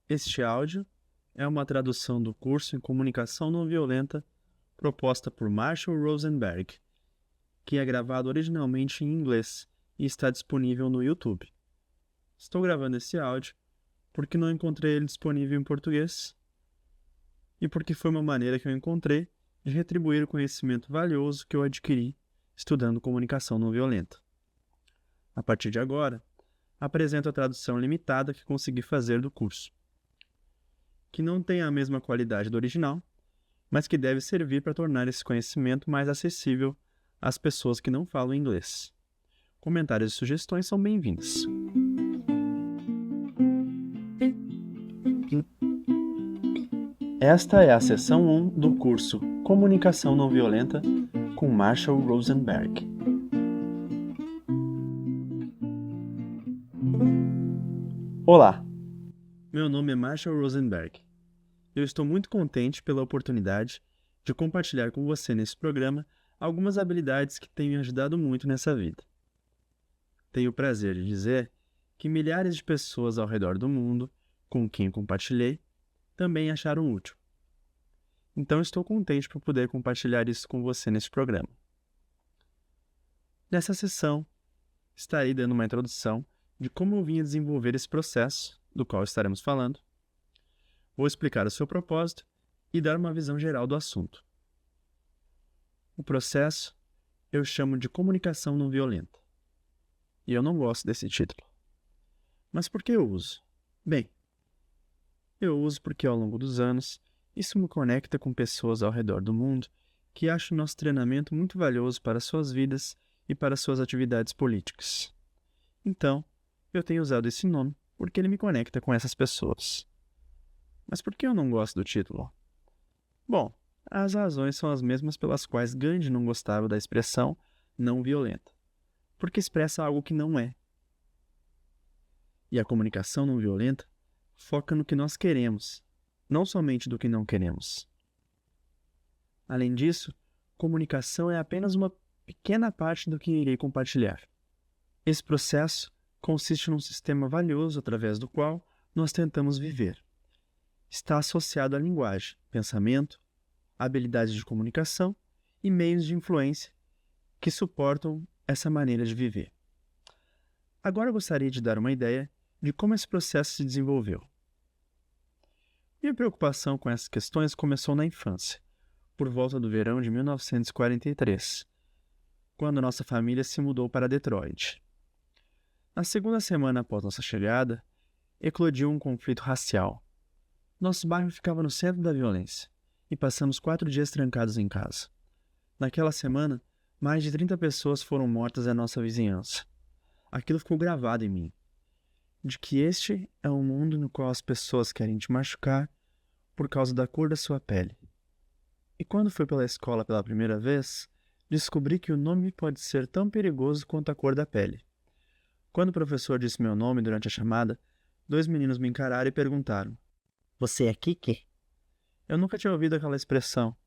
Este áudio é uma tradução do curso em Comunicação Não Violenta proposta por Marshall Rosenberg, que é gravado originalmente em inglês e está disponível no YouTube. Estou gravando esse áudio porque não encontrei ele disponível em português e porque foi uma maneira que eu encontrei de retribuir o conhecimento valioso que eu adquiri estudando comunicação não violenta. A partir de agora, apresento a tradução limitada que consegui fazer do curso, que não tem a mesma qualidade do original, mas que deve servir para tornar esse conhecimento mais acessível às pessoas que não falam inglês. Comentários e sugestões são bem-vindos. Esta é a sessão 1 do curso Comunicação Não Violenta com Marshall Rosenberg. Olá, meu nome é Marshall Rosenberg. Eu estou muito contente pela oportunidade de compartilhar com você nesse programa algumas habilidades que têm me ajudado muito nessa vida. Tenho o prazer de dizer que milhares de pessoas ao redor do mundo com quem compartilhei também acharam útil. Então estou contente por poder compartilhar isso com você nesse programa. Nessa sessão, estarei dando uma introdução de como eu vim a desenvolver esse processo, do qual estaremos falando. Vou explicar o seu propósito e dar uma visão geral do assunto. O processo eu chamo de comunicação não violenta. E eu não gosto desse título. Mas por que eu uso? Bem, eu uso porque ao longo dos anos isso me conecta com pessoas ao redor do mundo que acham o nosso treinamento muito valioso para suas vidas e para suas atividades políticas. Então, eu tenho usado esse nome porque ele me conecta com essas pessoas. Mas por que eu não gosto do título? Bom, as razões são as mesmas pelas quais Gandhi não gostava da expressão não violenta, porque expressa algo que não é. E a comunicação não violenta foca no que nós queremos, não somente do que não queremos. Além disso, comunicação é apenas uma pequena parte do que irei compartilhar. Esse processo consiste num sistema valioso através do qual nós tentamos viver. Está associado à linguagem, pensamento, habilidades de comunicação e meios de influência que suportam essa maneira de viver. Agora eu gostaria de dar uma ideia de como esse processo se desenvolveu. Minha preocupação com essas questões começou na infância, por volta do verão de 1943, quando nossa família se mudou para Detroit. Na segunda semana após nossa chegada, eclodiu um conflito racial. Nosso bairro ficava no centro da violência e passamos 4 dias trancados em casa. Naquela semana, mais de 30 pessoas foram mortas em nossa vizinhança. Aquilo ficou gravado em mim, de que este é um mundo no qual as pessoas querem te machucar por causa da cor da sua pele. E quando fui pela escola pela primeira vez, descobri que o nome pode ser tão perigoso quanto a cor da pele. Quando o professor disse meu nome durante a chamada, 2 meninos me encararam e perguntaram: "Você é Kiki?" Eu nunca tinha ouvido aquela expressão.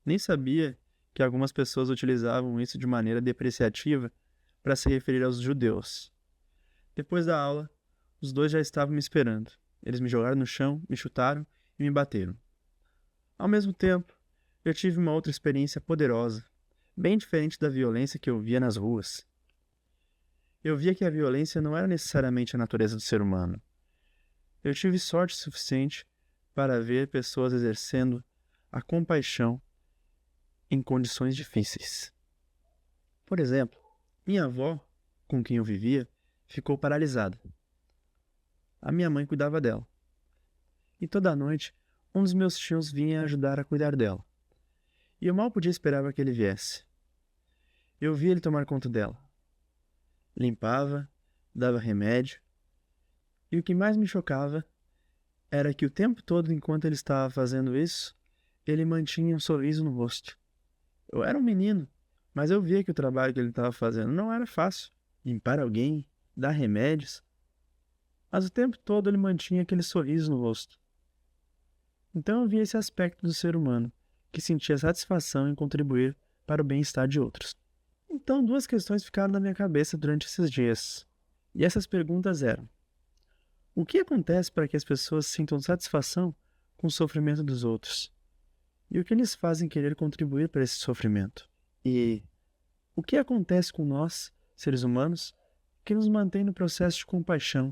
Nem sabia que algumas pessoas utilizavam isso de maneira depreciativa para se referir aos judeus. Depois da aula, os 2 já estavam me esperando. Eles me jogaram no chão, me chutaram e me bateram. Ao mesmo tempo, eu tive uma outra experiência poderosa, bem diferente da violência que eu via nas ruas. Eu via que a violência não era necessariamente a natureza do ser humano. Eu tive sorte suficiente para ver pessoas exercendo a compaixão em condições difíceis. Por exemplo, minha avó, com quem eu vivia, ficou paralisada. A minha mãe cuidava dela. E toda noite, um dos meus tios vinha ajudar a cuidar dela. E eu mal podia esperar para que ele viesse. Eu via ele tomar conta dela. Limpava, dava remédio. E o que mais me chocava era que o tempo todo, enquanto ele estava fazendo isso, ele mantinha um sorriso no rosto. Eu era um menino, mas eu via que o trabalho que ele estava fazendo não era fácil. Limpar alguém, dar remédios. Mas o tempo todo ele mantinha aquele sorriso no rosto. Então eu via esse aspecto do ser humano, que sentia satisfação em contribuir para o bem-estar de outros. Então 2 questões ficaram na minha cabeça durante esses dias. E essas perguntas eram: O que acontece para que as pessoas sintam satisfação com o sofrimento dos outros? E o que eles fazem querer contribuir para esse sofrimento? E o que acontece com nós, seres humanos, que nos mantém no processo de compaixão,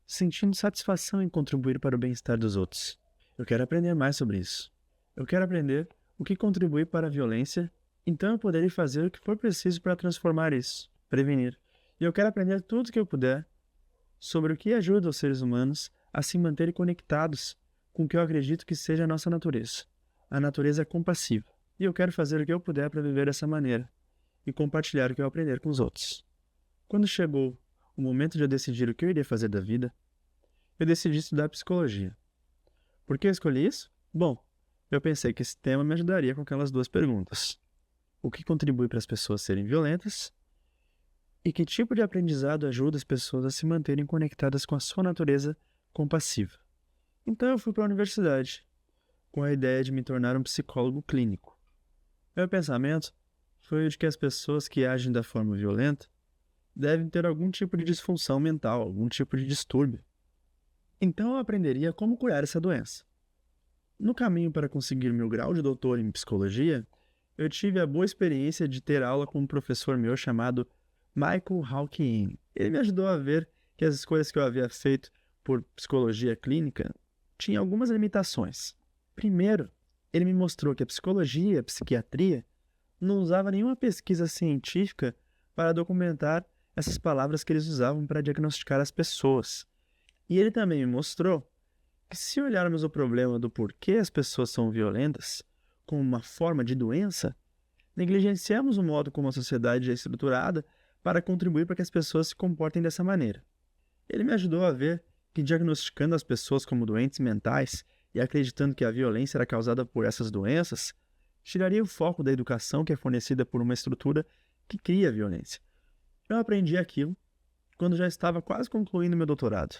sentindo satisfação em contribuir para o bem-estar dos outros? Eu quero aprender mais sobre isso. Eu quero aprender o que contribui para a violência, então eu poderei fazer o que for preciso para transformar isso, prevenir. E eu quero aprender tudo o que eu puder sobre o que ajuda os seres humanos a se manterem conectados com o que eu acredito que seja a nossa natureza. A natureza é compassiva. E eu quero fazer o que eu puder para viver dessa maneira e compartilhar o que eu aprender com os outros. Quando chegou o momento de eu decidir o que eu iria fazer da vida, eu decidi estudar psicologia. Por que eu escolhi isso? Bom, eu pensei que esse tema me ajudaria com aquelas duas perguntas. O que contribui para as pessoas serem violentas? E que tipo de aprendizado ajuda as pessoas a se manterem conectadas com a sua natureza compassiva? Então eu fui para a universidade, com a ideia de me tornar um psicólogo clínico. Meu pensamento foi o de que as pessoas que agem da forma violenta devem ter algum tipo de disfunção mental, algum tipo de distúrbio. Então eu aprenderia como curar essa doença. No caminho para conseguir meu grau de doutor em psicologia, eu tive a boa experiência de ter aula com um professor meu chamado Michael Hawking. Ele me ajudou a ver que as escolhas que eu havia feito por psicologia clínica tinham algumas limitações. Primeiro, ele me mostrou que a psicologia e a psiquiatria não usava nenhuma pesquisa científica para documentar essas palavras que eles usavam para diagnosticar as pessoas. E ele também me mostrou que se olharmos o problema do porquê as pessoas são violentas como uma forma de doença, negligenciamos o modo como a sociedade é estruturada para contribuir para que as pessoas se comportem dessa maneira. Ele me ajudou a ver que diagnosticando as pessoas como doentes mentais e acreditando que a violência era causada por essas doenças, tiraria o foco da educação que é fornecida por uma estrutura que cria a violência. Eu aprendi aquilo quando já estava quase concluindo meu doutorado.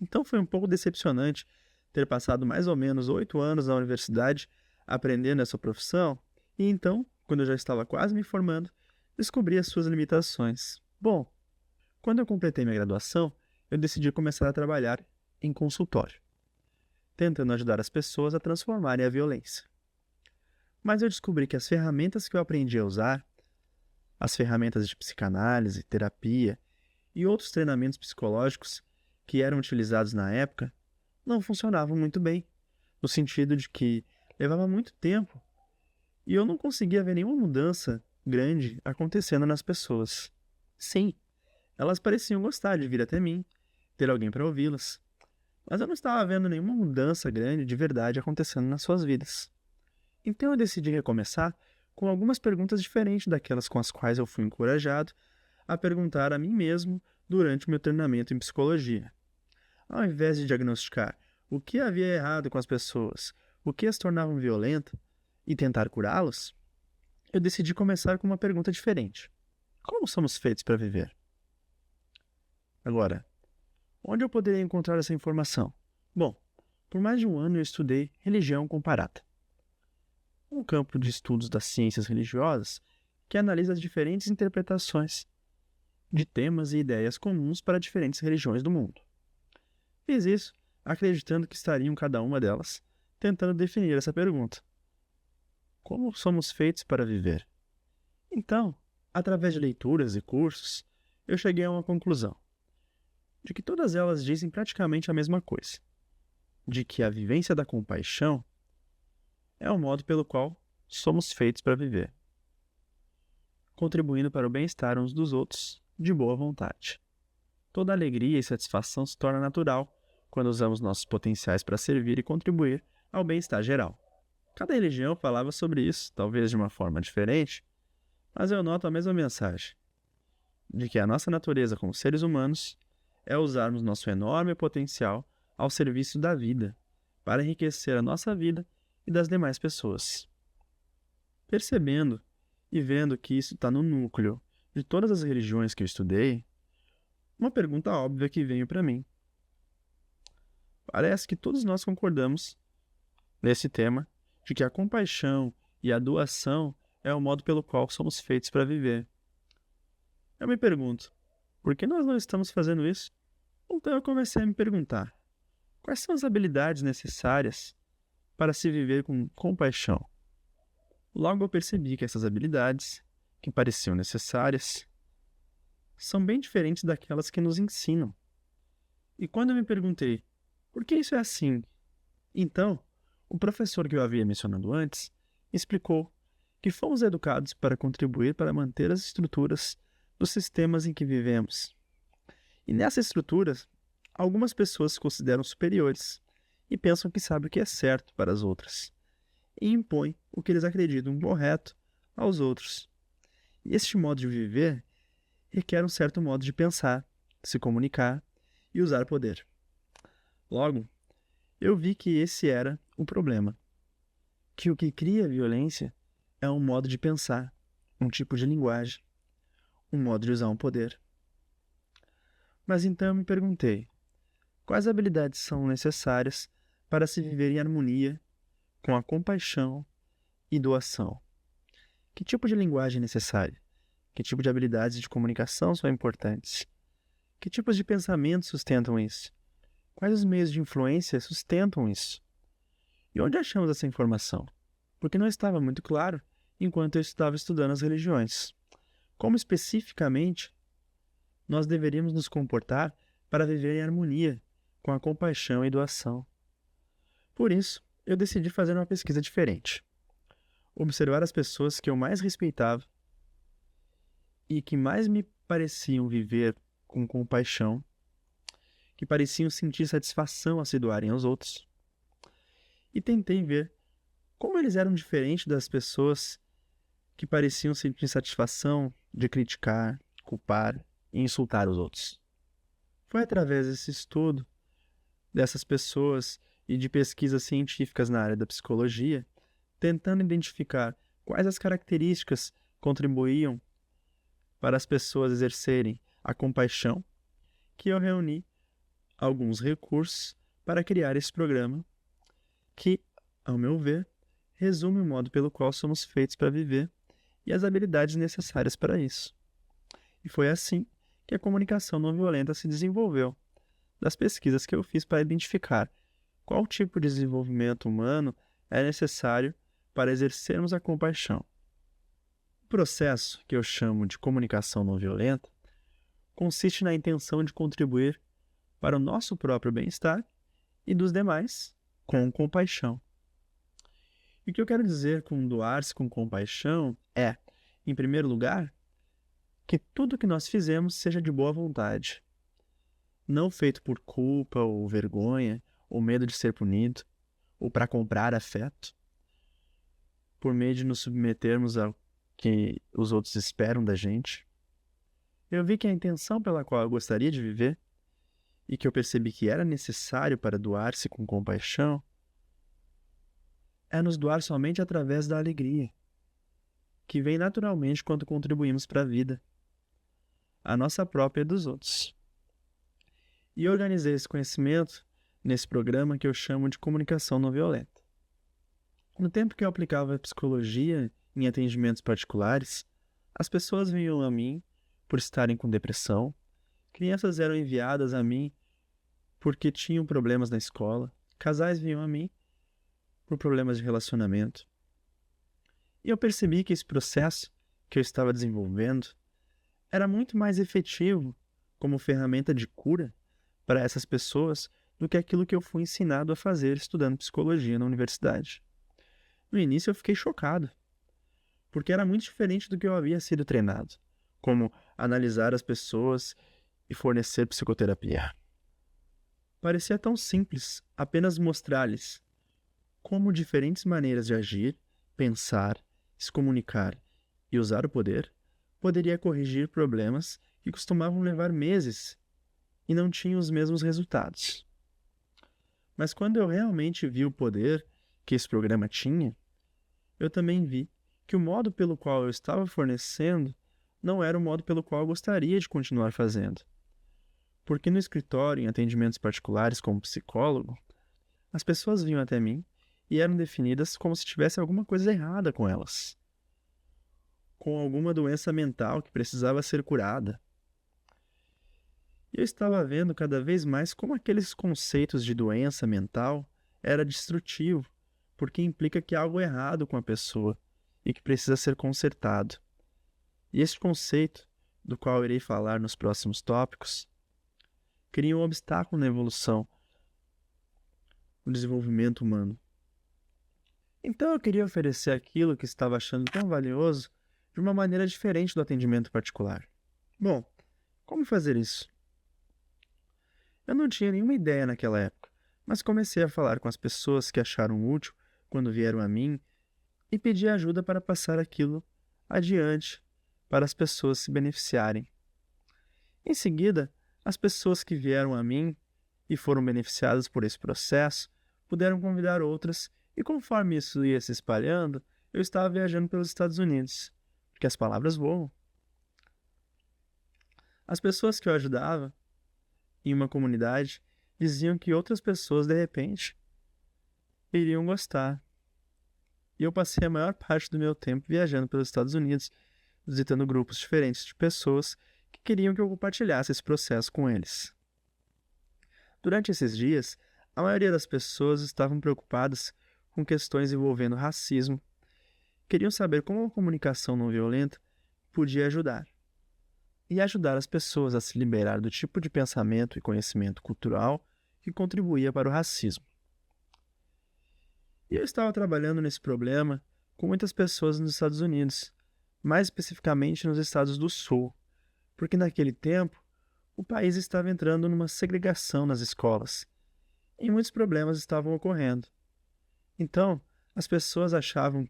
Então foi um pouco decepcionante ter passado mais ou menos 8 anos na universidade aprendendo essa profissão e então, quando eu já estava quase me formando, descobri as suas limitações. Bom, quando eu completei minha graduação, eu decidi começar a trabalhar em consultório, tentando ajudar as pessoas a transformarem a violência. Mas eu descobri que as ferramentas que eu aprendi a usar, as ferramentas de psicanálise, terapia e outros treinamentos psicológicos que eram utilizados na época, não funcionavam muito bem, no sentido de que levava muito tempo e eu não conseguia ver nenhuma mudança grande acontecendo nas pessoas. Sim, elas pareciam gostar de vir até mim, ter alguém para ouvi-las, mas eu não estava vendo nenhuma mudança grande de verdade acontecendo nas suas vidas. Então eu decidi recomeçar com algumas perguntas diferentes daquelas com as quais eu fui encorajado a perguntar a mim mesmo durante o meu treinamento em psicologia. Ao invés de diagnosticar o que havia errado com as pessoas, o que as tornavam violentas e tentar curá-los, eu decidi começar com uma pergunta diferente. Como somos feitos para viver? Agora, onde eu poderia encontrar essa informação? Bom, por mais de um ano eu estudei religião comparada, um campo de estudos das ciências religiosas que analisa as diferentes interpretações de temas e ideias comuns para diferentes religiões do mundo. Fiz isso acreditando que estariam cada uma delas tentando definir essa pergunta. Como somos feitos para viver? Então, através de leituras e cursos, eu cheguei a uma conclusão, de que todas elas dizem praticamente a mesma coisa, de que a vivência da compaixão é o modo pelo qual somos feitos para viver, contribuindo para o bem-estar uns dos outros de boa vontade. Toda alegria e satisfação se torna natural quando usamos nossos potenciais para servir e contribuir ao bem-estar geral. Cada religião falava sobre isso, talvez de uma forma diferente, mas eu noto a mesma mensagem, de que a nossa natureza como seres humanos é usarmos nosso enorme potencial ao serviço da vida, para enriquecer a nossa vida e das demais pessoas. Percebendo e vendo que isso está no núcleo de todas as religiões que eu estudei, uma pergunta óbvia que veio para mim. Parece que todos nós concordamos nesse tema de que a compaixão e a doação é o modo pelo qual somos feitos para viver. Eu me pergunto, por que nós não estamos fazendo isso? Então eu comecei a me perguntar: quais são as habilidades necessárias para se viver com compaixão? Logo eu percebi que essas habilidades, que pareciam necessárias, são bem diferentes daquelas que nos ensinam. E quando eu me perguntei, por que isso é assim? Então, o professor que eu havia mencionado antes explicou que fomos educados para contribuir para manter as estruturas dos sistemas em que vivemos. E nessas estruturas, algumas pessoas se consideram superiores e pensam que sabem o que é certo para as outras, e impõem o que eles acreditam correto aos outros. E este modo de viver requer um certo modo de pensar, se comunicar e usar poder. Logo, eu vi que esse era o problema, que o que cria violência é um modo de pensar, um tipo de linguagem, um modo de usar um poder. Mas então eu me perguntei, quais habilidades são necessárias para se viver em harmonia com a compaixão e doação? Que tipo de linguagem é necessária? Que tipo de habilidades de comunicação são importantes? Que tipos de pensamentos sustentam isso? Quais os meios de influência sustentam isso? E onde achamos essa informação? Porque não estava muito claro enquanto eu estava estudando as religiões. Como especificamente nós deveríamos nos comportar para viver em harmonia com a compaixão e doação? Por isso, eu decidi fazer uma pesquisa diferente. Observar as pessoas que eu mais respeitava e que mais me pareciam viver com compaixão, que pareciam sentir satisfação a se doarem aos outros. E tentei ver como eles eram diferentes das pessoas que pareciam sentir satisfação de criticar, culpar e insultar os outros. Foi através desse estudo dessas pessoas e de pesquisas científicas na área da psicologia, tentando identificar quais as características contribuíam para as pessoas exercerem a compaixão, que eu reuni alguns recursos para criar esse programa que, ao meu ver, resume o modo pelo qual somos feitos para viver e as habilidades necessárias para isso. E foi assim que a comunicação não violenta se desenvolveu, das pesquisas que eu fiz para identificar qual tipo de desenvolvimento humano é necessário para exercermos a compaixão. O processo, que eu chamo de comunicação não violenta, consiste na intenção de contribuir para o nosso próprio bem-estar e dos demais com compaixão. E o que eu quero dizer com doar-se com compaixão é, em primeiro lugar, que tudo que nós fizemos seja de boa vontade, não feito por culpa ou vergonha, ou medo de ser punido, ou para comprar afeto, por meio de nos submetermos ao que os outros esperam da gente. Eu vi que a intenção pela qual eu gostaria de viver, e que eu percebi que era necessário para doar-se com compaixão, é nos doar somente através da alegria, que vem naturalmente quando contribuímos para a vida, a nossa própria e dos outros. E eu organizei esse conhecimento nesse programa que eu chamo de comunicação não violenta. No tempo que eu aplicava a psicologia em atendimentos particulares, as pessoas vinham a mim por estarem com depressão, crianças eram enviadas a mim porque tinham problemas na escola, casais vinham a mim por problemas de relacionamento. E eu percebi que esse processo que eu estava desenvolvendo era muito mais efetivo como ferramenta de cura para essas pessoas do que aquilo que eu fui ensinado a fazer estudando psicologia na universidade. No início eu fiquei chocado, porque era muito diferente do que eu havia sido treinado, como analisar as pessoas e fornecer psicoterapia. Parecia tão simples apenas mostrar-lhes como diferentes maneiras de agir, pensar, se comunicar e usar o poder poderia corrigir problemas que costumavam levar meses e não tinham os mesmos resultados. Mas quando eu realmente vi o poder que esse programa tinha, eu também vi que o modo pelo qual eu estava fornecendo não era o modo pelo qual eu gostaria de continuar fazendo. Porque no escritório, em atendimentos particulares como psicólogo, as pessoas vinham até mim e eram definidas como se tivesse alguma coisa errada com elas, com alguma doença mental que precisava ser curada. E eu estava vendo cada vez mais como aqueles conceitos de doença mental era destrutivo, porque implica que há algo errado com a pessoa e que precisa ser consertado. E este conceito, do qual eu irei falar nos próximos tópicos, cria um obstáculo na evolução, no desenvolvimento humano. Então eu queria oferecer aquilo que estava achando tão valioso de uma maneira diferente do atendimento particular. Bom, como fazer isso? Eu não tinha nenhuma ideia naquela época, mas comecei a falar com as pessoas que acharam útil quando vieram a mim e pedi ajuda para passar aquilo adiante para as pessoas se beneficiarem. Em seguida, as pessoas que vieram a mim e foram beneficiadas por esse processo puderam convidar outras, e conforme isso ia se espalhando, eu estava viajando pelos Estados Unidos, porque as palavras voam. As pessoas que eu ajudava em uma comunidade diziam que outras pessoas, de repente, iriam gostar. E eu passei a maior parte do meu tempo viajando pelos Estados Unidos, visitando grupos diferentes de pessoas que queriam que eu compartilhasse esse processo com eles. Durante esses dias, a maioria das pessoas estavam preocupadas com questões envolvendo racismo, queriam saber como a comunicação não violenta podia ajudar, e ajudar as pessoas a se liberar do tipo de pensamento e conhecimento cultural que contribuía para o racismo. E eu estava trabalhando nesse problema com muitas pessoas nos Estados Unidos, mais especificamente nos estados do Sul, porque naquele tempo o país estava entrando numa segregação nas escolas, e muitos problemas estavam ocorrendo. Então, as pessoas achavam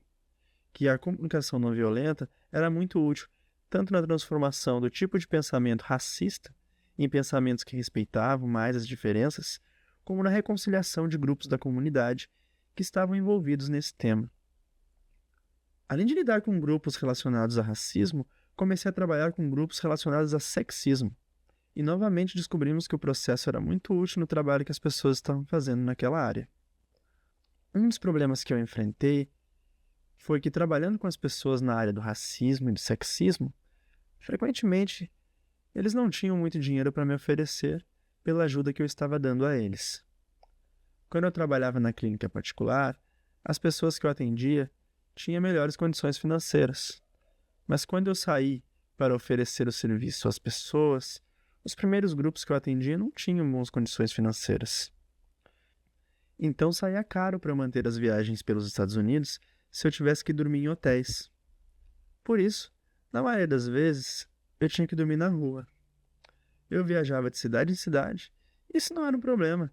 que a comunicação não violenta era muito útil, tanto na transformação do tipo de pensamento racista em pensamentos que respeitavam mais as diferenças, como na reconciliação de grupos da comunidade que estavam envolvidos nesse tema. Além de lidar com grupos relacionados a racismo, comecei a trabalhar com grupos relacionados a sexismo, e novamente descobrimos que o processo era muito útil no trabalho que as pessoas estavam fazendo naquela área. Um dos problemas que eu enfrentei foi que, trabalhando com as pessoas na área do racismo e do sexismo, frequentemente eles não tinham muito dinheiro para me oferecer pela ajuda que eu estava dando a eles. Quando eu trabalhava na clínica particular, as pessoas que eu atendia tinham melhores condições financeiras. Mas quando eu saí para oferecer o serviço às pessoas, os primeiros grupos que eu atendia não tinham boas condições financeiras. Então saía caro para manter as viagens pelos Estados Unidos se eu tivesse que dormir em hotéis. Por isso, na maioria das vezes, eu tinha que dormir na rua. Eu viajava de cidade em cidade, e isso não era um problema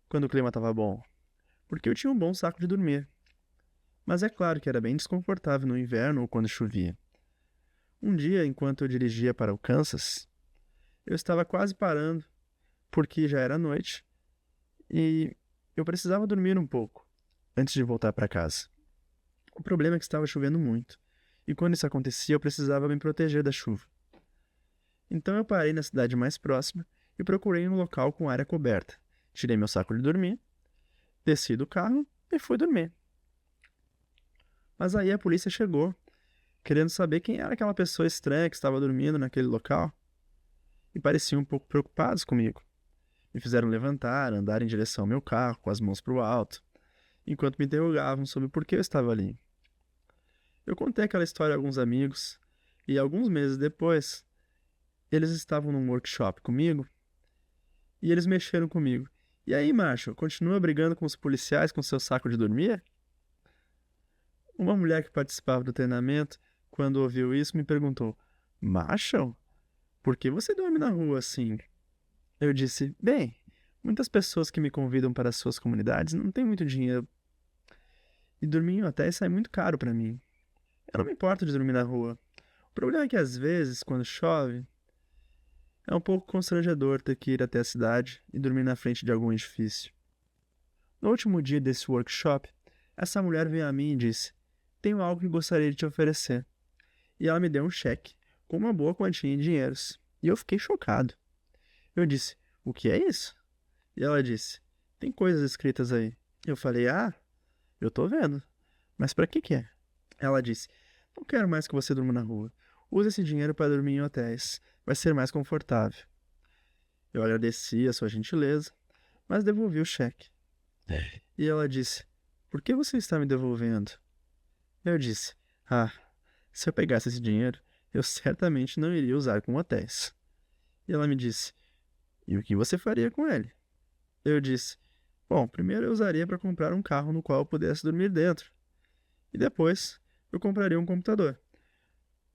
quando o clima estava bom, porque eu tinha um bom saco de dormir. Mas é claro que era bem desconfortável no inverno ou quando chovia. Um dia, enquanto eu dirigia para o Kansas, eu estava quase parando, porque já era noite, e eu precisava dormir um pouco antes de voltar para casa. O problema é que estava chovendo muito, e quando isso acontecia eu precisava me proteger da chuva. Então eu parei na cidade mais próxima e procurei um local com área coberta. Tirei meu saco de dormir, desci do carro e fui dormir. Mas aí a polícia chegou, querendo saber quem era aquela pessoa estranha que estava dormindo naquele local, e pareciam um pouco preocupados comigo. Me fizeram levantar, andar em direção ao meu carro, com as mãos para o alto, enquanto me interrogavam sobre por que eu estava ali. Eu contei aquela história a alguns amigos, e alguns meses depois, eles estavam num workshop comigo, e eles mexeram comigo. E aí, macho, continua brigando com os policiais com seu saco de dormir? Uma mulher que participava do treinamento, quando ouviu isso, me perguntou: Macho, por que você dorme na rua assim? Eu disse: bem, muitas pessoas que me convidam para as suas comunidades não têm muito dinheiro. E dormir em hotéis sai muito caro para mim. Eu não me importo de dormir na rua. O problema é que às vezes, quando chove, é um pouco constrangedor ter que ir até a cidade e dormir na frente de algum edifício. No último dia desse workshop, essa mulher veio a mim e disse: tenho algo que gostaria de te oferecer. E ela me deu um cheque com uma boa quantia em dinheiros. E eu fiquei chocado. Eu disse: o que é isso? E ela disse: tem coisas escritas aí. Eu falei: eu tô vendo. Mas pra que é? Ela disse: não quero mais que você durma na rua. Use esse dinheiro para dormir em hotéis. Vai ser mais confortável. Eu agradeci a sua gentileza, mas devolvi o cheque. E ela disse: "Por que você está me devolvendo?" Eu disse: se eu pegasse esse dinheiro, eu certamente não iria usar com hotéis. E ela me disse: "E o que você faria com ele?" Eu disse: "Bom, primeiro eu usaria para comprar um carro no qual eu pudesse dormir dentro. E depois eu compraria um computador,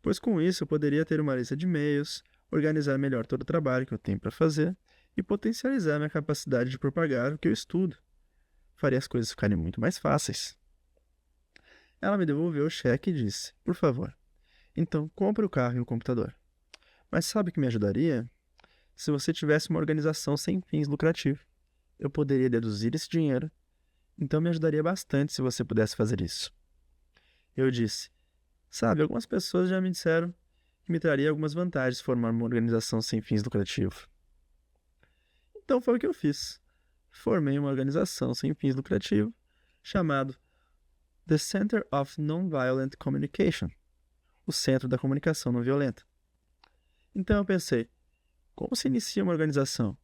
pois com isso eu poderia ter uma lista de e-mails, organizar melhor todo o trabalho que eu tenho para fazer e potencializar minha capacidade de propagar o que eu estudo. Faria as coisas ficarem muito mais fáceis." Ela me devolveu o cheque e disse: "Por favor, então compre o carro e o computador. Mas sabe o que me ajudaria? Se você tivesse uma organização sem fins lucrativos. Eu poderia deduzir esse dinheiro, então me ajudaria bastante se você pudesse fazer isso." Eu disse: "Sabe, algumas pessoas já me disseram que me traria algumas vantagens formar uma organização sem fins lucrativos." Então foi o que eu fiz. Formei uma organização sem fins lucrativos chamado The Center of Nonviolent Communication, o Centro da Comunicação Não Violenta. Então eu pensei: como se inicia uma organização,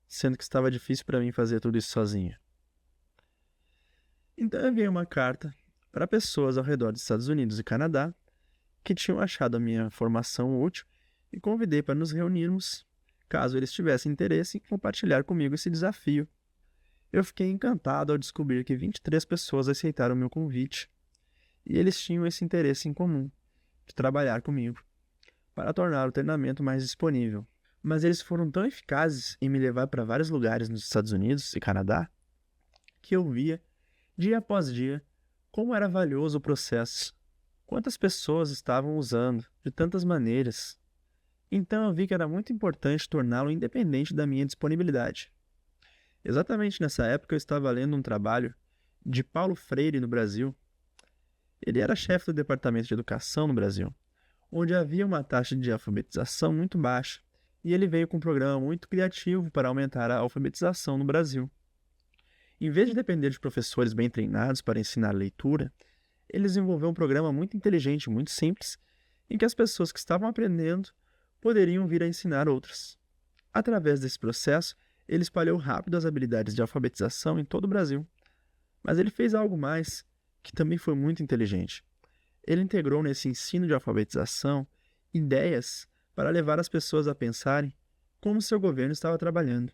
sendo que estava difícil para mim fazer tudo isso sozinho? Então eu enviei uma carta para pessoas ao redor dos Estados Unidos e Canadá que tinham achado a minha formação útil e convidei para nos reunirmos, caso eles tivessem interesse em compartilhar comigo esse desafio. Eu fiquei encantado ao descobrir que 23 pessoas aceitaram o meu convite, e eles tinham esse interesse em comum, de trabalhar comigo, para tornar o treinamento mais disponível. Mas eles foram tão eficazes em me levar para vários lugares nos Estados Unidos e Canadá, que eu via, dia após dia, como era valioso o processo, quantas pessoas estavam usando, de tantas maneiras. Então eu vi que era muito importante torná-lo independente da minha disponibilidade. Exatamente nessa época eu estava lendo um trabalho de Paulo Freire no Brasil. Ele era chefe do Departamento de Educação no Brasil, onde havia uma taxa de alfabetização muito baixa, e ele veio com um programa muito criativo para aumentar a alfabetização no Brasil. Em vez de depender de professores bem treinados para ensinar leitura, ele desenvolveu um programa muito inteligente, muito simples, em que as pessoas que estavam aprendendo poderiam vir a ensinar outras. Através desse processo, ele espalhou rápido as habilidades de alfabetização em todo o Brasil. Mas ele fez algo mais, que também foi muito inteligente. Ele integrou nesse ensino de alfabetização ideias para levar as pessoas a pensarem como seu governo estava trabalhando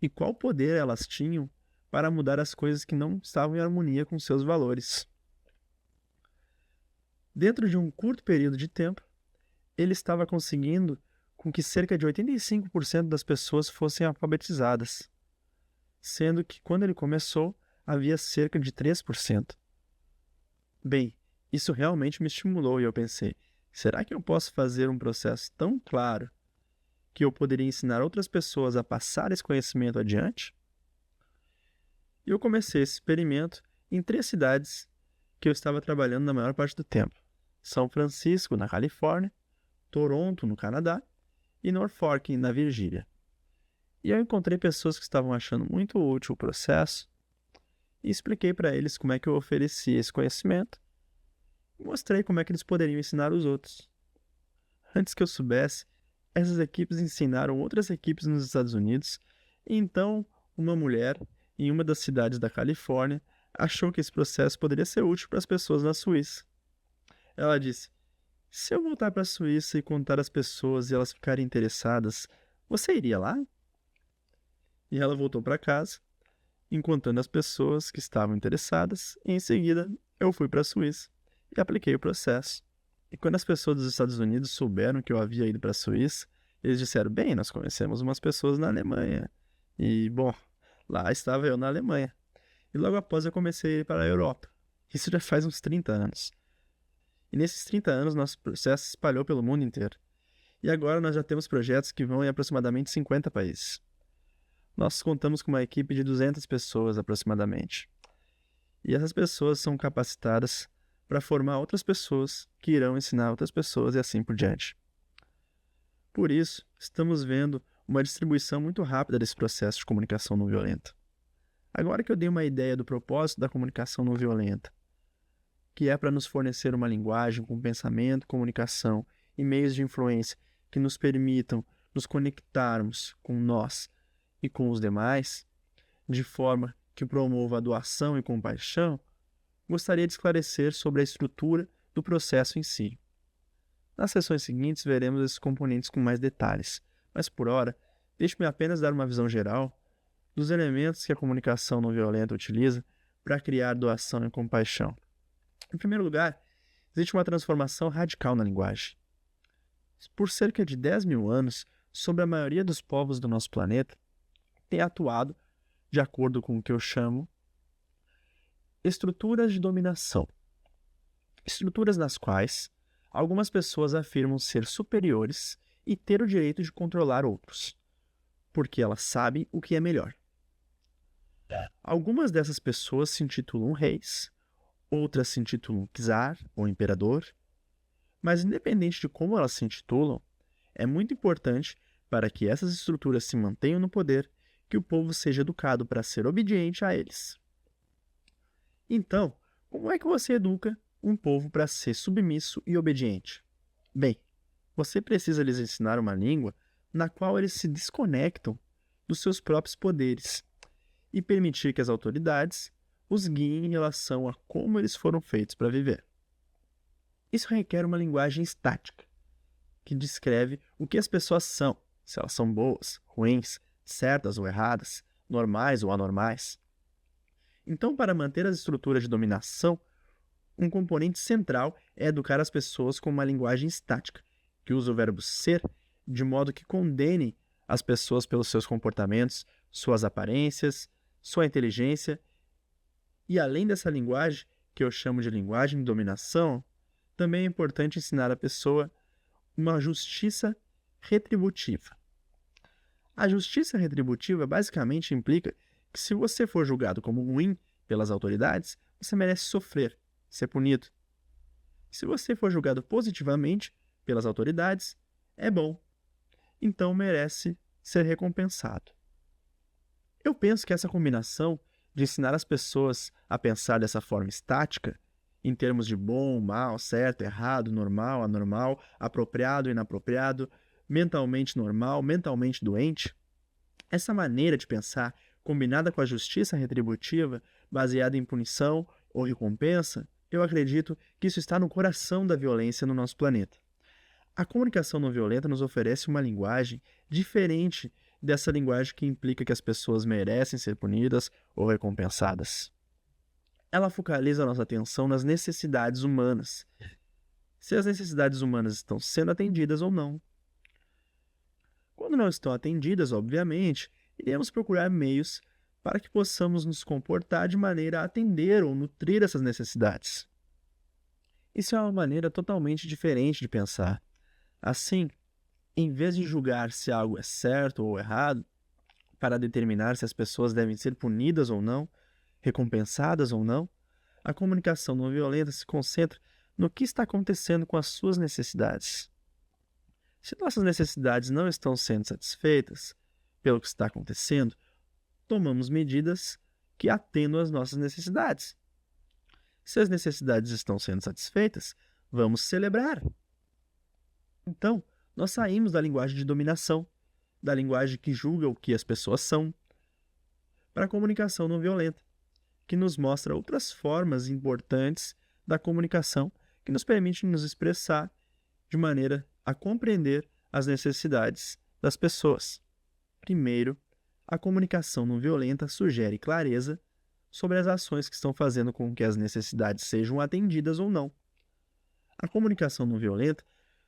e qual poder elas tinham para mudar as coisas que não estavam em harmonia com seus valores. Dentro de um curto período de tempo, ele estava conseguindo com que cerca de 85% das pessoas fossem alfabetizadas, sendo que quando ele começou, havia cerca de 3%. Bem, isso realmente me estimulou e eu pensei: será que eu posso fazer um processo tão claro que eu poderia ensinar outras pessoas a passar esse conhecimento adiante? E eu comecei esse experimento em 3 cidades que eu estava trabalhando na maior parte do tempo: São Francisco, na Califórnia, Toronto, no Canadá, e Norfolk, na Virgínia. E eu encontrei pessoas que estavam achando muito útil o processo e expliquei para eles como é que eu oferecia esse conhecimento e mostrei como é que eles poderiam ensinar os outros. Antes que eu soubesse, essas equipes ensinaram outras equipes nos Estados Unidos, e então uma mulher em uma das cidades da Califórnia achou que esse processo poderia ser útil para as pessoas na Suíça. Ela disse: "Se eu voltar para a Suíça e contar às pessoas e elas ficarem interessadas, você iria lá?" E ela voltou para casa, encontrando as pessoas que estavam interessadas, e em seguida eu fui para a Suíça e apliquei o processo. E quando as pessoas dos Estados Unidos souberam que eu havia ido para a Suíça, eles disseram: "Bem, nós conhecemos umas pessoas na Alemanha." E, bom, lá estava eu na Alemanha. E logo após eu comecei a ir para a Europa. Isso já faz uns 30 anos. E nesses 30 anos, nosso processo se espalhou pelo mundo inteiro. E agora nós já temos projetos que vão em aproximadamente 50 países. Nós contamos com uma equipe de 200 pessoas aproximadamente. E essas pessoas são capacitadas para formar outras pessoas que irão ensinar outras pessoas e assim por diante. Por isso, estamos vendo uma distribuição muito rápida desse processo de comunicação não violenta. Agora que eu dei uma ideia do propósito da comunicação não violenta, que é para nos fornecer uma linguagem com pensamento, comunicação e meios de influência que nos permitam nos conectarmos com nós e com os demais, de forma que promova a doação e compaixão, gostaria de esclarecer sobre a estrutura do processo em si. Nas sessões seguintes veremos esses componentes com mais detalhes, mas por ora, deixe-me apenas dar uma visão geral dos elementos que a comunicação não violenta utiliza para criar doação e compaixão. Em primeiro lugar, existe uma transformação radical na linguagem. Por cerca de 10 mil anos, sobre a maioria dos povos do nosso planeta, tem atuado de acordo com o que eu chamo estruturas de dominação. Estruturas nas quais algumas pessoas afirmam ser superiores e ter o direito de controlar outros, porque elas sabem o que é melhor. Algumas dessas pessoas se intitulam reis, outras se intitulam czar ou imperador, mas independente de como elas se intitulam, é muito importante para que essas estruturas se mantenham no poder que o povo seja educado para ser obediente a eles. Então, como é que você educa um povo para ser submisso e obediente? Bem, você precisa lhes ensinar uma língua na qual eles se desconectam dos seus próprios poderes e permitir que as autoridades os guiem em relação a como eles foram feitos para viver. Isso requer uma linguagem estática, que descreve o que as pessoas são, se elas são boas, ruins, certas ou erradas, normais ou anormais. Então, para manter as estruturas de dominação, um componente central é educar as pessoas com uma linguagem estática, que usa o verbo ser de modo que condene as pessoas pelos seus comportamentos, suas aparências, sua inteligência. E além dessa linguagem, que eu chamo de linguagem de dominação, também é importante ensinar a pessoa uma justiça retributiva. A justiça retributiva basicamente implica que se você for julgado como ruim pelas autoridades, você merece sofrer, ser punido. Se você for julgado positivamente pelas autoridades, é bom, então merece ser recompensado. Eu penso que essa combinação de ensinar as pessoas a pensar dessa forma estática, em termos de bom, mal, certo, errado, normal, anormal, apropriado, inapropriado, mentalmente normal, mentalmente doente, essa maneira de pensar, combinada com a justiça retributiva, baseada em punição ou recompensa, eu acredito que isso está no coração da violência no nosso planeta. A comunicação não violenta nos oferece uma linguagem diferente dessa linguagem que implica que as pessoas merecem ser punidas ou recompensadas. Ela focaliza a nossa atenção nas necessidades humanas, se as necessidades humanas estão sendo atendidas ou não. Quando não estão atendidas, obviamente, iremos procurar meios para que possamos nos comportar de maneira a atender ou nutrir essas necessidades. Isso é uma maneira totalmente diferente de pensar. Assim, em vez de julgar se algo é certo ou errado, para determinar se as pessoas devem ser punidas ou não, recompensadas ou não, a comunicação não violenta se concentra no que está acontecendo com as suas necessidades. Se nossas necessidades não estão sendo satisfeitas pelo que está acontecendo, tomamos medidas que atendam às nossas necessidades. Se as necessidades estão sendo satisfeitas, vamos celebrar. Então, nós saímos da linguagem de dominação, da linguagem que julga o que as pessoas são, para a comunicação não violenta, que nos mostra outras formas importantes da comunicação que nos permite nos expressar de maneira a compreender as necessidades das pessoas. Primeiro, a comunicação não violenta sugere clareza sobre as ações que estão fazendo com que as necessidades sejam atendidas ou não. A comunicação não violenta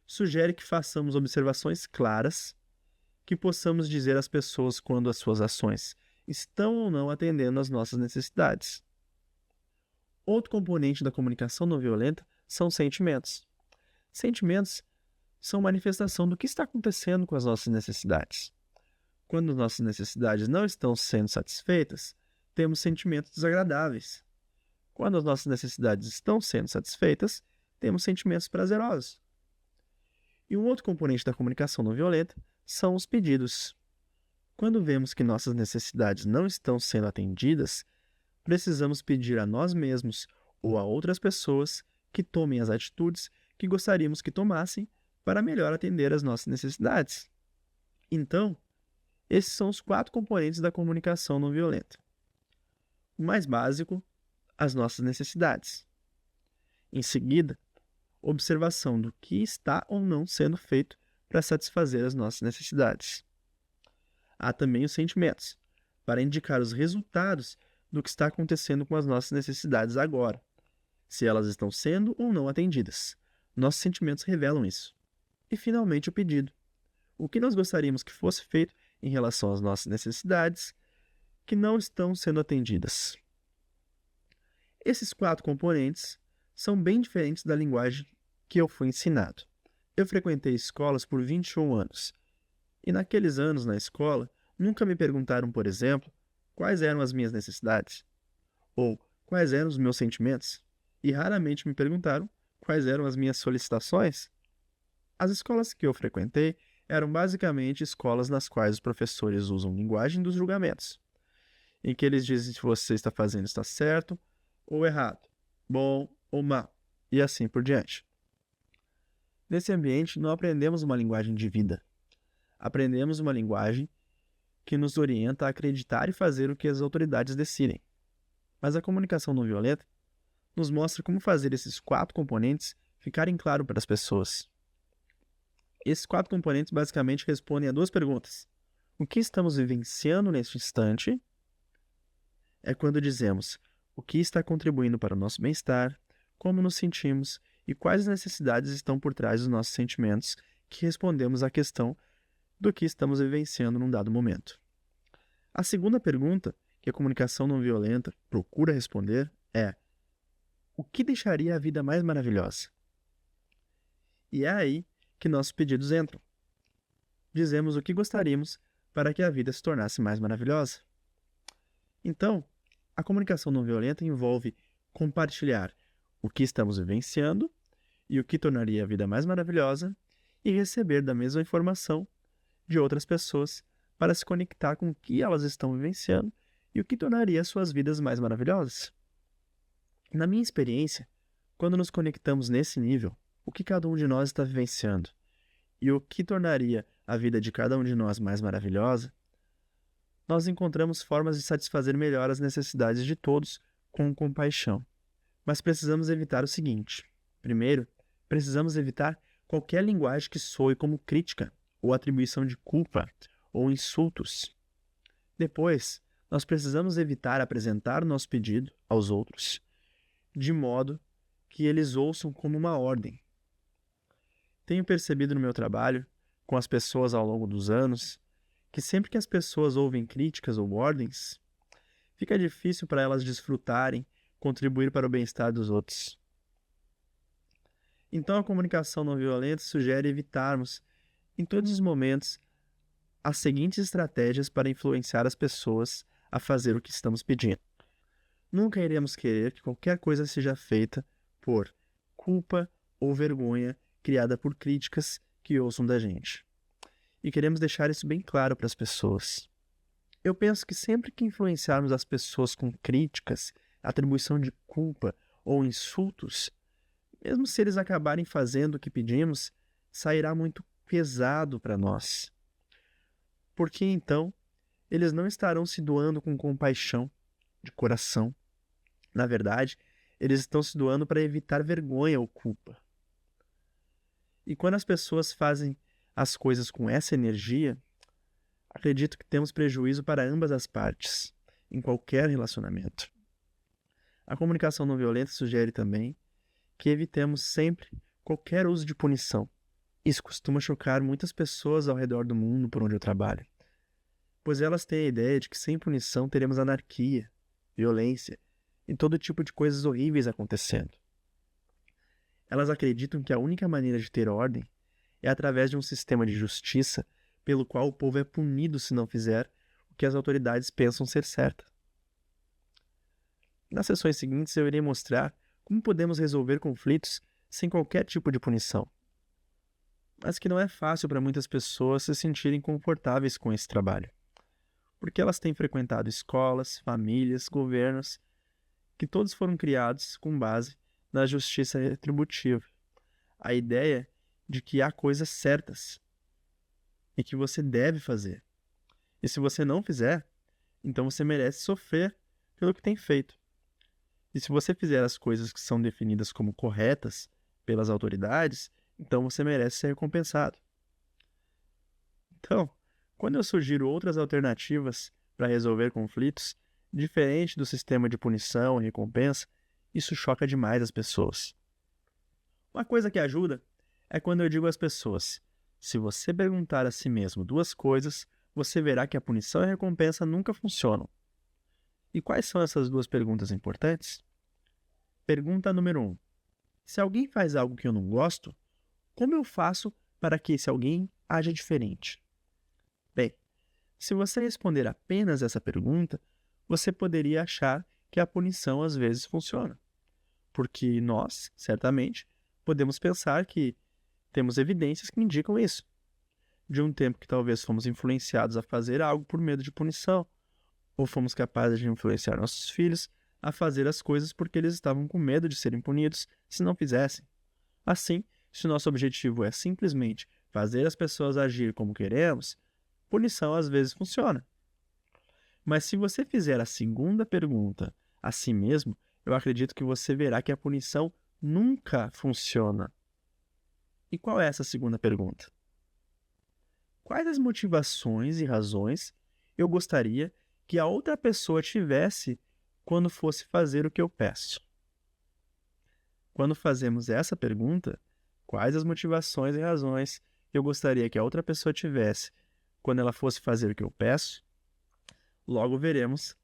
sugere que façamos observações claras, que possamos dizer às pessoas quando as suas ações estão ou não atendendo às nossas necessidades. Outro componente da comunicação não violenta são sentimentos. Sentimentos são manifestação do que está acontecendo com as nossas necessidades. Quando nossas necessidades não estão sendo satisfeitas, temos sentimentos desagradáveis. Quando as nossas necessidades estão sendo satisfeitas, temos sentimentos prazerosos. E um outro componente da comunicação não violenta são os pedidos. Quando vemos que nossas necessidades não estão sendo atendidas, precisamos pedir a nós mesmos ou a outras pessoas que tomem as atitudes que gostaríamos que tomassem para melhor atender às nossas necessidades. Então, esses são os 4 componentes da comunicação não violenta. O mais básico, as nossas necessidades. Em seguida, observação do que está ou não sendo feito para satisfazer as nossas necessidades. Há também os sentimentos, para indicar os resultados do que está acontecendo com as nossas necessidades agora, se elas estão sendo ou não atendidas. Nossos sentimentos revelam isso. E, finalmente, o pedido. O que nós gostaríamos que fosse feito em relação às nossas necessidades que não estão sendo atendidas. Esses 4 componentes são bem diferentes da linguagem que eu fui ensinado. Eu frequentei escolas por 21 anos, e naqueles anos na escola, nunca me perguntaram, por exemplo, quais eram as minhas necessidades, ou quais eram os meus sentimentos, e raramente me perguntaram quais eram as minhas solicitações. As escolas que eu frequentei eram basicamente escolas nas quais os professores usam linguagem dos julgamentos, em que eles dizem se você está fazendo está certo ou errado, bom ou mal, e assim por diante. Nesse ambiente, não aprendemos uma linguagem de vida. Aprendemos uma linguagem que nos orienta a acreditar e fazer o que as autoridades decidem. Mas a comunicação não violenta nos mostra como fazer esses 4 componentes ficarem claros para as pessoas. Esses 4 componentes basicamente respondem a 2 perguntas. O que estamos vivenciando neste instante? É quando dizemos o que está contribuindo para o nosso bem-estar, como nos sentimos e quais necessidades estão por trás dos nossos sentimentos, que respondemos à questão do que estamos vivenciando num dado momento. A segunda pergunta que a comunicação não violenta procura responder é: o que deixaria a vida mais maravilhosa? E é aí que nossos pedidos entram. Dizemos o que gostaríamos para que a vida se tornasse mais maravilhosa. Então, a comunicação não violenta envolve compartilhar o que estamos vivenciando e o que tornaria a vida mais maravilhosa e receber da mesma informação de outras pessoas para se conectar com o que elas estão vivenciando e o que tornaria suas vidas mais maravilhosas. Na minha experiência, quando nos conectamos nesse nível, o que cada um de nós está vivenciando e o que tornaria a vida de cada um de nós mais maravilhosa, nós encontramos formas de satisfazer melhor as necessidades de todos com compaixão. Mas precisamos evitar o seguinte: primeiro, precisamos evitar qualquer linguagem que soe como crítica ou atribuição de culpa ou insultos. Depois, nós precisamos evitar apresentar nosso pedido aos outros de modo que eles ouçam como uma ordem. Tenho percebido no meu trabalho, com as pessoas ao longo dos anos, que sempre que as pessoas ouvem críticas ou ordens, fica difícil para elas desfrutarem, contribuir para o bem-estar dos outros. Então a comunicação não violenta sugere evitarmos, em todos os momentos, as seguintes estratégias para influenciar as pessoas a fazer o que estamos pedindo. Nunca iremos querer que qualquer coisa seja feita por culpa ou vergonha criada por críticas que ouçam da gente. E queremos deixar isso bem claro para as pessoas. Eu penso que sempre que influenciarmos as pessoas com críticas, atribuição de culpa ou insultos, mesmo se eles acabarem fazendo o que pedimos, sairá muito pesado para nós. Porque então, eles não estarão se doando com compaixão, de coração. Na verdade, eles estão se doando para evitar vergonha ou culpa. E quando as pessoas fazem as coisas com essa energia, acredito que temos prejuízo para ambas as partes, em qualquer relacionamento. A comunicação não violenta sugere também que evitemos sempre qualquer uso de punição. Isso costuma chocar muitas pessoas ao redor do mundo por onde eu trabalho, pois elas têm a ideia de que sem punição teremos anarquia, violência e todo tipo de coisas horríveis acontecendo. Elas acreditam que a única maneira de ter ordem é através de um sistema de justiça pelo qual o povo é punido se não fizer o que as autoridades pensam ser certo. Nas sessões seguintes eu irei mostrar como podemos resolver conflitos sem qualquer tipo de punição, mas que não é fácil para muitas pessoas se sentirem confortáveis com esse trabalho, porque elas têm frequentado escolas, famílias, governos, que todos foram criados com base na justiça retributiva. A ideia de que há coisas certas e que você deve fazer. E se você não fizer, então você merece sofrer pelo que tem feito. E se você fizer as coisas que são definidas como corretas pelas autoridades, então você merece ser recompensado. Então, quando eu sugiro outras alternativas para resolver conflitos, diferente do sistema de punição e recompensa, isso choca demais as pessoas. Uma coisa que ajuda é quando eu digo às pessoas: se você perguntar a si mesmo duas coisas, você verá que a punição e a recompensa nunca funcionam. E quais são essas duas perguntas importantes? Pergunta número 1. Se alguém faz algo que eu não gosto, como eu faço para que esse alguém haja diferente? Bem, se você responder apenas essa pergunta, você poderia achar que a punição às vezes funciona. Porque nós, certamente, podemos pensar que temos evidências que indicam isso. De um tempo que talvez fomos influenciados a fazer algo por medo de punição, ou fomos capazes de influenciar nossos filhos a fazer as coisas porque eles estavam com medo de serem punidos se não fizessem. Assim, se o nosso objetivo é simplesmente fazer as pessoas agir como queremos, punição às vezes funciona. Mas se você fizer a segunda pergunta a si mesmo, eu acredito que você verá que a punição nunca funciona. E qual é essa segunda pergunta? Quais as motivações e razões eu gostaria que a outra pessoa tivesse quando fosse fazer o que eu peço? Quando fazemos essa pergunta, quais as motivações e razões eu gostaria que a outra pessoa tivesse quando ela fosse fazer o que eu peço, logo veremos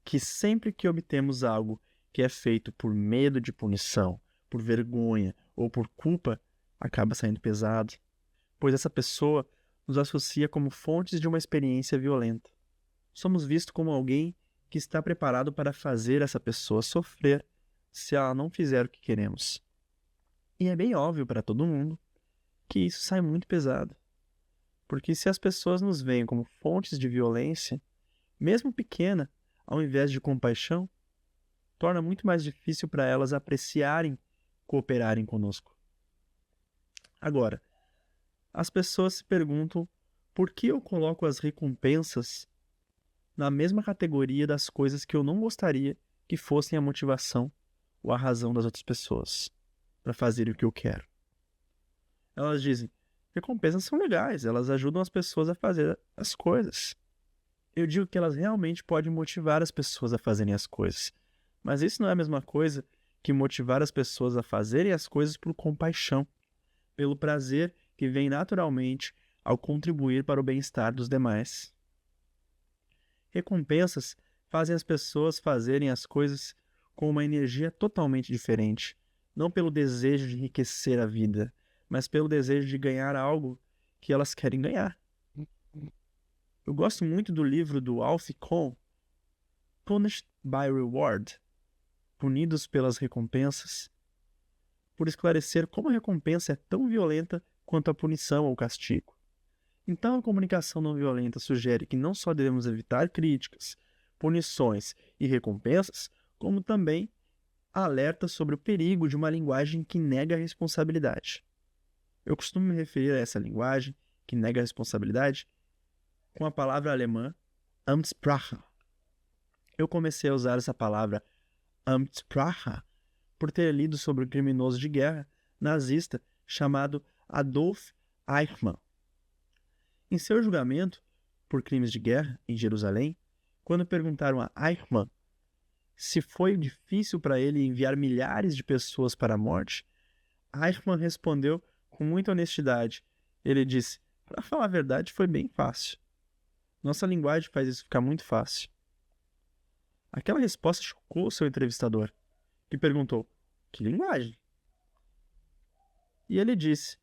que sempre que obtemos algo que é feito por medo de punição, por vergonha ou por culpa, acaba saindo pesado, pois essa pessoa nos associa como fontes de uma experiência violenta. Somos vistos como alguém que está preparado para fazer essa pessoa sofrer se ela não fizer o que queremos. E é bem óbvio para todo mundo que isso sai muito pesado. Porque se as pessoas nos veem como fontes de violência, mesmo pequena, ao invés de compaixão, torna muito mais difícil para elas apreciarem, cooperarem conosco. Agora, as pessoas se perguntam por que eu coloco as recompensas na mesma categoria das coisas que eu não gostaria que fossem a motivação ou a razão das outras pessoas para fazerem o que eu quero. Elas dizem: recompensas são legais, elas ajudam as pessoas a fazer as coisas. Eu digo que elas realmente podem motivar as pessoas a fazerem as coisas, mas isso não é a mesma coisa que motivar as pessoas a fazerem as coisas por compaixão, pelo prazer que vem naturalmente ao contribuir para o bem-estar dos demais. Recompensas fazem as pessoas fazerem as coisas com uma energia totalmente diferente, não pelo desejo de enriquecer a vida, mas pelo desejo de ganhar algo que elas querem ganhar. Eu gosto muito do livro do Alfie Kohn, Punished by Reward, Punidos pelas Recompensas, por esclarecer como a recompensa é tão violenta quanto a punição ou castigo. Então, a comunicação não violenta sugere que não só devemos evitar críticas, punições e recompensas, como também alerta sobre o perigo de uma linguagem que nega a responsabilidade. Eu costumo me referir a essa linguagem, que nega a responsabilidade, com a palavra alemã Amtssprache. Eu comecei a usar essa palavra Amtssprache por ter lido sobre o criminoso de guerra nazista chamado Adolf Eichmann. Em seu julgamento por crimes de guerra em Jerusalém, quando perguntaram a Eichmann se foi difícil para ele enviar milhares de pessoas para a morte, Eichmann respondeu com muita honestidade. Ele disse: para falar a verdade, foi bem fácil. Nossa linguagem faz isso ficar muito fácil. Aquela resposta chocou o seu entrevistador, que perguntou: que linguagem? E ele disse: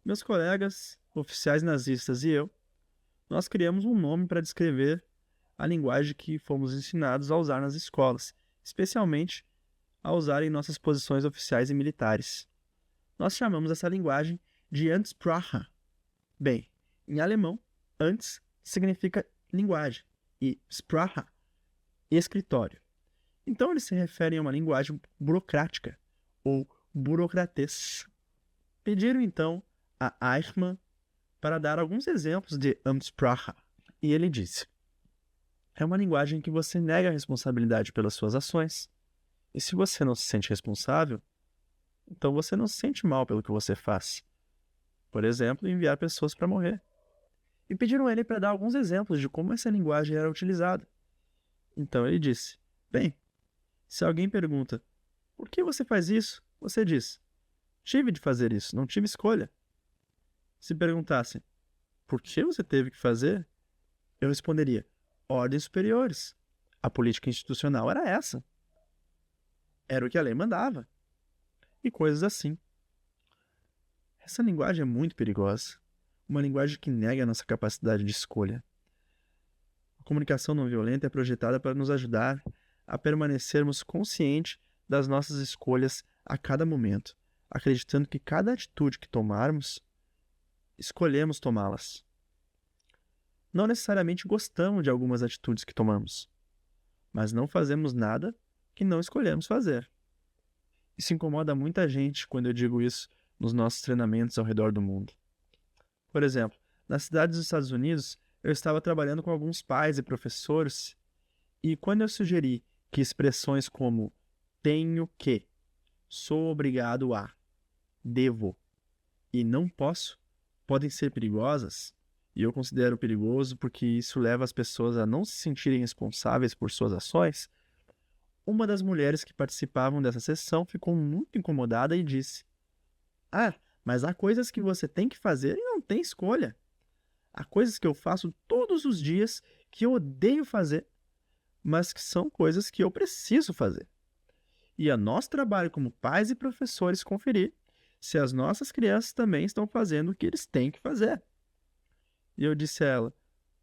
meus colegas, oficiais nazistas e eu, nós criamos um nome para descrever a linguagem que fomos ensinados a usar nas escolas, especialmente a usar em nossas posições oficiais e militares. Nós chamamos essa linguagem de Amtssprache. Bem, em alemão, Amts significa linguagem e Sprache, escritório. Então eles se referem a uma linguagem burocrática ou burocratês. Pediram então a Eichmann para dar alguns exemplos de Amtssprache, e ele disse: é uma linguagem em que você nega a responsabilidade pelas suas ações. E se você não se sente responsável, então você não se sente mal pelo que você faz. Por exemplo, enviar pessoas para morrer. E pediram a ele para dar alguns exemplos de como essa linguagem era utilizada. Então ele disse: bem, se alguém pergunta, por que você faz isso? Você diz: tive de fazer isso, não tive escolha. Se perguntassem, por que você teve que fazer? Eu responderia: ordens superiores. A política institucional era essa. Era o que a lei mandava. E coisas assim. Essa linguagem é muito perigosa. Uma linguagem que nega a nossa capacidade de escolha. A comunicação não violenta é projetada para nos ajudar a permanecermos conscientes das nossas escolhas a cada momento, acreditando que cada atitude que tomarmos, escolhemos tomá-las. Não necessariamente gostamos de algumas atitudes que tomamos, mas não fazemos nada que não escolhemos fazer. Isso incomoda muita gente quando eu digo isso nos nossos treinamentos ao redor do mundo. Por exemplo, na cidade dos Estados Unidos, eu estava trabalhando com alguns pais e professores, e quando eu sugeri que expressões como tenho que, sou obrigado a, devo e não posso podem ser perigosas, e eu considero perigoso porque isso leva as pessoas a não se sentirem responsáveis por suas ações, uma das mulheres que participavam dessa sessão ficou muito incomodada e disse: mas há coisas que você tem que fazer e não tem escolha. Há coisas que eu faço todos os dias que eu odeio fazer, mas que são coisas que eu preciso fazer. E é nosso trabalho como pais e professores conferir se as nossas crianças também estão fazendo o que eles têm que fazer. E eu disse a ela: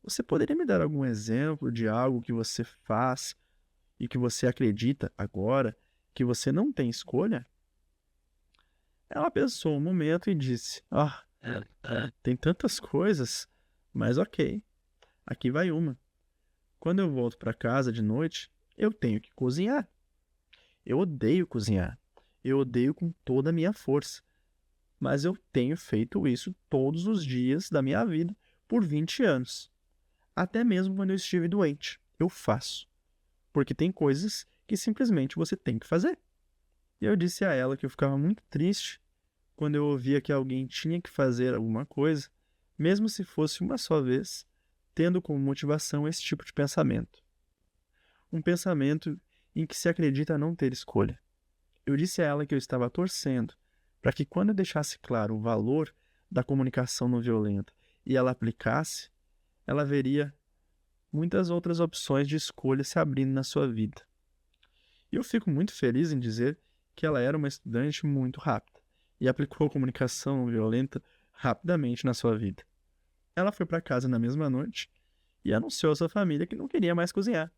você poderia me dar algum exemplo de algo que você faz e que você acredita agora que você não tem escolha? Ela pensou um momento e disse: tem tantas coisas, mas ok, aqui vai uma. Quando eu volto para casa de noite, eu tenho que cozinhar. Eu odeio cozinhar. Eu odeio com toda a minha força. Mas eu tenho feito isso todos os dias da minha vida por 20 anos. Até mesmo quando eu estive doente, eu faço. Porque tem coisas que simplesmente você tem que fazer. E eu disse a ela que eu ficava muito triste quando eu ouvia que alguém tinha que fazer alguma coisa, mesmo se fosse uma só vez, tendo como motivação esse tipo de pensamento. Um pensamento em que se acredita não ter escolha. Eu disse a ela que eu estava torcendo para que quando eu deixasse claro o valor da comunicação não violenta e ela aplicasse, ela veria muitas outras opções de escolha se abrindo na sua vida. E eu fico muito feliz em dizer que ela era uma estudante muito rápida e aplicou a comunicação não violenta rapidamente na sua vida. Ela foi para casa na mesma noite e anunciou à sua família que não queria mais cozinhar.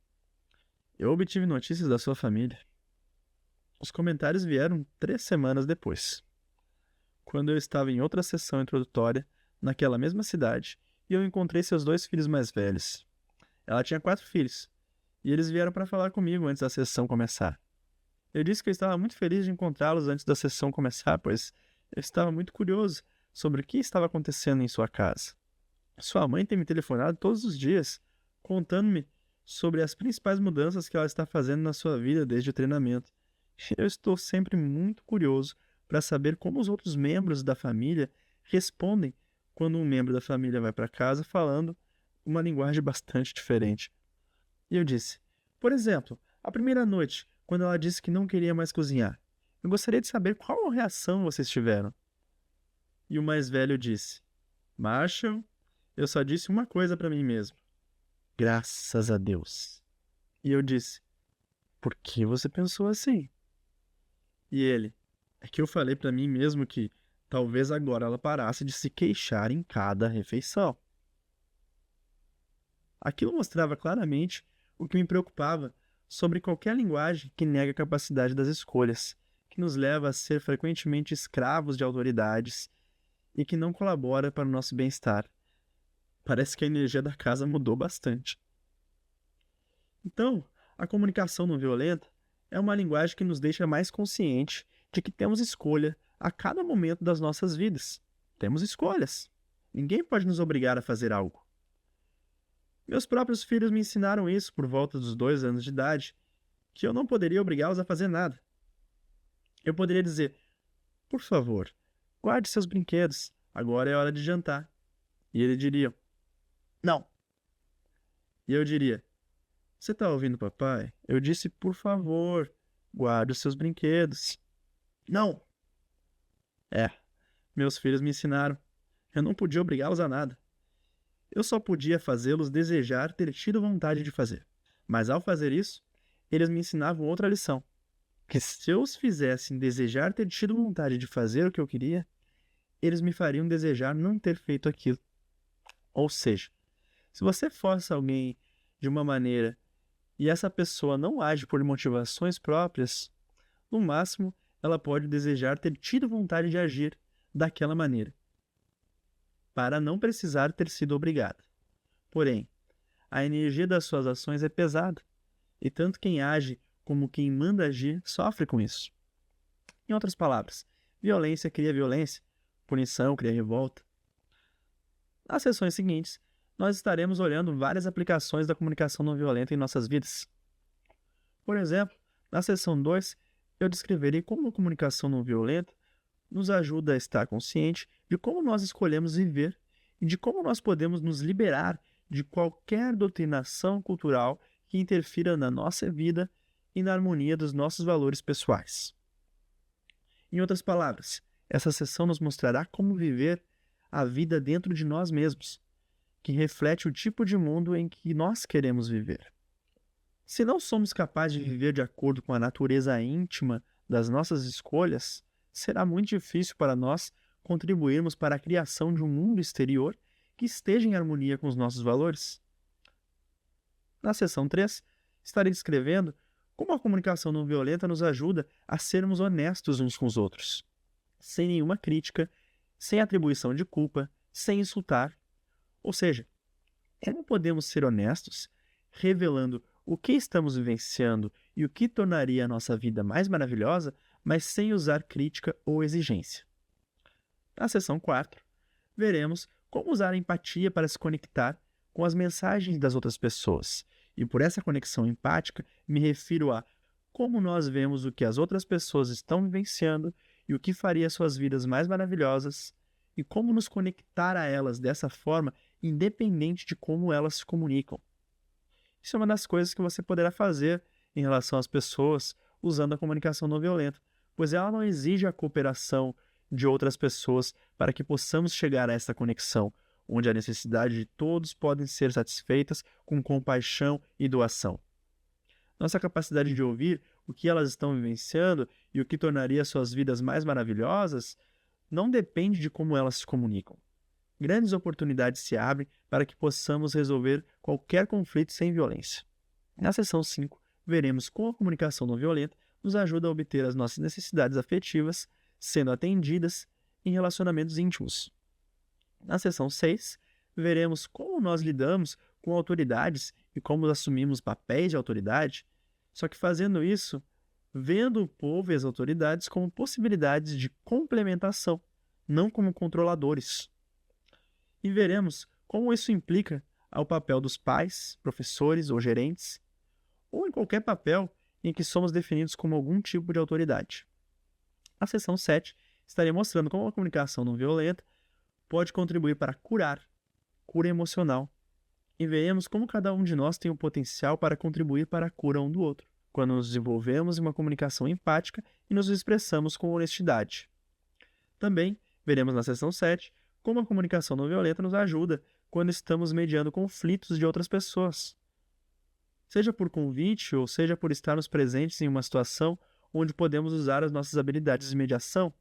Eu obtive notícias da sua família. Os comentários vieram 3 semanas depois, quando eu estava em outra sessão introdutória naquela mesma cidade e eu encontrei seus 2 filhos mais velhos. Ela tinha 4 filhos, e eles vieram para falar comigo antes da sessão começar. Eu disse que eu estava muito feliz de encontrá-los antes da sessão começar, pois eu estava muito curioso sobre o que estava acontecendo em sua casa. Sua mãe tem me telefonado todos os dias, contando-me sobre as principais mudanças que ela está fazendo na sua vida desde o treinamento. Eu estou sempre muito curioso para saber como os outros membros da família respondem quando um membro da família vai para casa falando uma linguagem bastante diferente. E eu disse: por exemplo, a primeira noite, quando ela disse que não queria mais cozinhar, eu gostaria de saber qual reação vocês tiveram. E o mais velho disse: Marshall, eu só disse uma coisa para mim mesmo: graças a Deus. E eu disse: por que você pensou assim? E ele: é que eu falei para mim mesmo que talvez agora ela parasse de se queixar em cada refeição. Aquilo mostrava claramente o que me preocupava sobre qualquer linguagem que nega a capacidade das escolhas, que nos leva a ser frequentemente escravos de autoridades e que não colabora para o nosso bem-estar. Parece que a energia da casa mudou bastante. Então, a comunicação não violenta é uma linguagem que nos deixa mais consciente de que temos escolha a cada momento das nossas vidas. Temos escolhas. Ninguém pode nos obrigar a fazer algo. Meus próprios filhos me ensinaram isso por volta dos 2 anos de idade, que eu não poderia obrigá-los a fazer nada. Eu poderia dizer, por favor, guarde seus brinquedos, agora é hora de jantar. E ele diria, não. E eu diria, você está ouvindo, papai? Eu disse, por favor, guarde os seus brinquedos. Não. Meus filhos me ensinaram. Eu não podia obrigá-los a nada. Eu só podia fazê-los desejar ter tido vontade de fazer. Mas ao fazer isso, eles me ensinavam outra lição. Que se eu os fizessem desejar ter tido vontade de fazer o que eu queria, eles me fariam desejar não ter feito aquilo. Ou seja, se você força alguém de uma maneira e essa pessoa não age por motivações próprias, no máximo ela pode desejar ter tido vontade de agir daquela maneira, para não precisar ter sido obrigada. Porém, a energia das suas ações é pesada, e tanto quem age como quem manda agir sofre com isso. Em outras palavras, violência cria violência, punição cria revolta. Nas sessões seguintes, nós estaremos olhando várias aplicações da comunicação não violenta em nossas vidas. Por exemplo, na sessão 2, eu descreverei como a comunicação não violenta nos ajuda a estar consciente de como nós escolhemos viver e de como nós podemos nos liberar de qualquer doutrinação cultural que interfira na nossa vida e na harmonia dos nossos valores pessoais. Em outras palavras, essa sessão nos mostrará como viver a vida dentro de nós mesmos, que reflete o tipo de mundo em que nós queremos viver. Se não somos capazes de viver de acordo com a natureza íntima das nossas escolhas, será muito difícil para nós contribuirmos para a criação de um mundo exterior que esteja em harmonia com os nossos valores. Na seção 3, estarei descrevendo como a comunicação não violenta nos ajuda a sermos honestos uns com os outros, sem nenhuma crítica, sem atribuição de culpa, sem insultar. Ou seja, como podemos ser honestos, revelando o que estamos vivenciando e o que tornaria a nossa vida mais maravilhosa, mas sem usar crítica ou exigência. Na seção 4, veremos como usar a empatia para se conectar com as mensagens das outras pessoas. E por essa conexão empática, me refiro a como nós vemos o que as outras pessoas estão vivenciando e o que faria suas vidas mais maravilhosas, e como nos conectar a elas dessa forma, independente de como elas se comunicam. Isso é uma das coisas que você poderá fazer em relação às pessoas usando a comunicação não violenta, pois ela não exige a cooperação de outras pessoas para que possamos chegar a essa conexão, onde a necessidade de todos podem ser satisfeitas com compaixão e doação. Nossa capacidade de ouvir o que elas estão vivenciando e o que tornaria suas vidas mais maravilhosas não depende de como elas se comunicam. Grandes oportunidades se abrem para que possamos resolver qualquer conflito sem violência. Na seção 5, veremos como a comunicação não violenta nos ajuda a obter as nossas necessidades afetivas, sendo atendidas em relacionamentos íntimos. Na seção 6, veremos como nós lidamos com autoridades e como assumimos papéis de autoridade, só que fazendo isso, vendo o povo e as autoridades como possibilidades de complementação, não como controladores. E veremos como isso implica ao papel dos pais, professores ou gerentes, ou em qualquer papel em que somos definidos como algum tipo de autoridade. Na seção 7, estarei mostrando como a comunicação não violenta pode contribuir para cura emocional, e veremos como cada um de nós tem o potencial para contribuir para a cura um do outro, quando nos desenvolvemos em uma comunicação empática e nos expressamos com honestidade. Também veremos na seção 7 como a comunicação não violenta nos ajuda quando estamos mediando conflitos de outras pessoas. Seja por convite ou seja por estarmos presentes em uma situação onde podemos usar as nossas habilidades de mediação,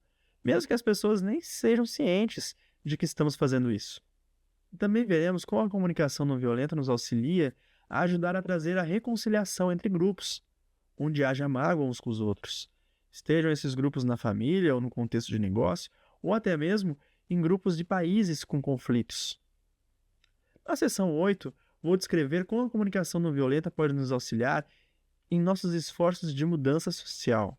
mesmo que as pessoas nem sejam cientes de que estamos fazendo isso. Também veremos como a comunicação não violenta nos auxilia a ajudar a trazer a reconciliação entre grupos, onde haja mágoa uns com os outros. Estejam esses grupos na família ou no contexto de negócio, ou até mesmo em grupos de países com conflitos. Na seção 8, vou descrever como a comunicação não violenta pode nos auxiliar em nossos esforços de mudança social.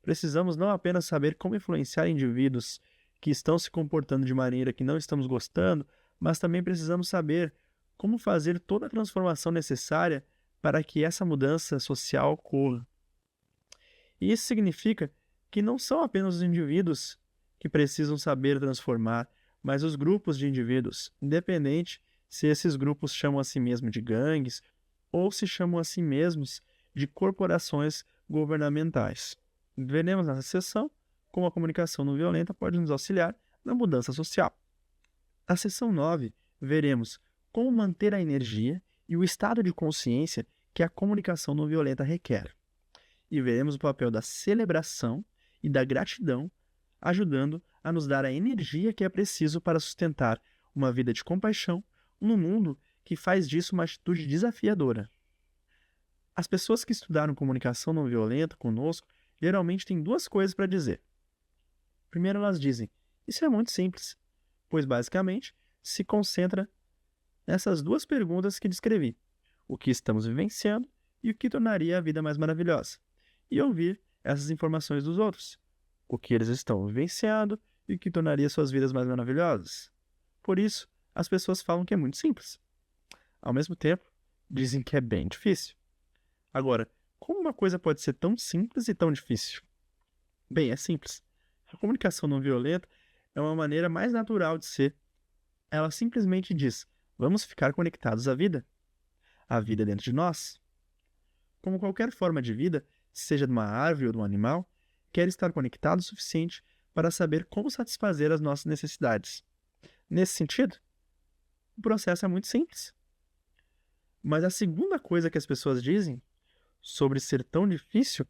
Precisamos não apenas saber como influenciar indivíduos que estão se comportando de maneira que não estamos gostando, mas também precisamos saber como fazer toda a transformação necessária para que essa mudança social ocorra. E isso significa que não são apenas os indivíduos que precisam saber transformar, mas os grupos de indivíduos, independente se esses grupos chamam a si mesmos de gangues ou se chamam a si mesmos de corporações governamentais. Veremos nessa sessão como a comunicação não violenta pode nos auxiliar na mudança social. Na sessão 9, veremos como manter a energia e o estado de consciência que a comunicação não violenta requer. E veremos o papel da celebração e da gratidão, ajudando a nos dar a energia que é preciso para sustentar uma vida de compaixão num mundo que faz disso uma atitude desafiadora. As pessoas que estudaram comunicação não violenta conosco geralmente têm duas coisas para dizer. Primeiro, elas dizem: isso é muito simples, pois basicamente se concentra nessas duas perguntas que descrevi: o que estamos vivenciando e o que tornaria a vida mais maravilhosa. E ouvir essas informações dos outros: o que eles estão vivenciando e o que tornaria suas vidas mais maravilhosas. Por isso, as pessoas falam que é muito simples. Ao mesmo tempo, dizem que é bem difícil. Agora, como uma coisa pode ser tão simples e tão difícil? Bem, é simples. A comunicação não violenta é uma maneira mais natural de ser. Ela simplesmente diz: vamos ficar conectados à vida. A vida dentro de nós. Como qualquer forma de vida, seja de uma árvore ou de um animal, quer estar conectado o suficiente para saber como satisfazer as nossas necessidades. Nesse sentido, o processo é muito simples. Mas a segunda coisa que as pessoas dizem sobre ser tão difícil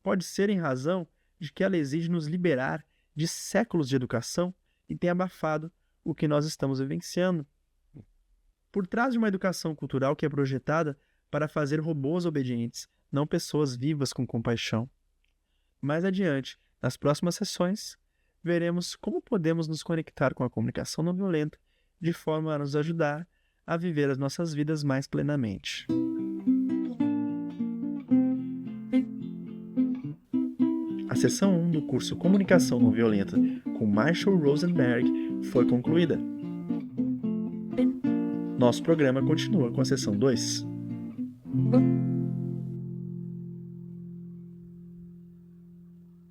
pode ser em razão de que ela exige nos liberar de séculos de educação e tem abafado o que nós estamos vivenciando. Por trás de uma educação cultural que é projetada para fazer robôs obedientes, não pessoas vivas com compaixão. Mais adiante, nas próximas sessões, veremos como podemos nos conectar com a comunicação não violenta de forma a nos ajudar a viver as nossas vidas mais plenamente. A sessão 1 do curso Comunicação Não Violenta com Marshall Rosenberg foi concluída. Nosso programa continua com a sessão 2.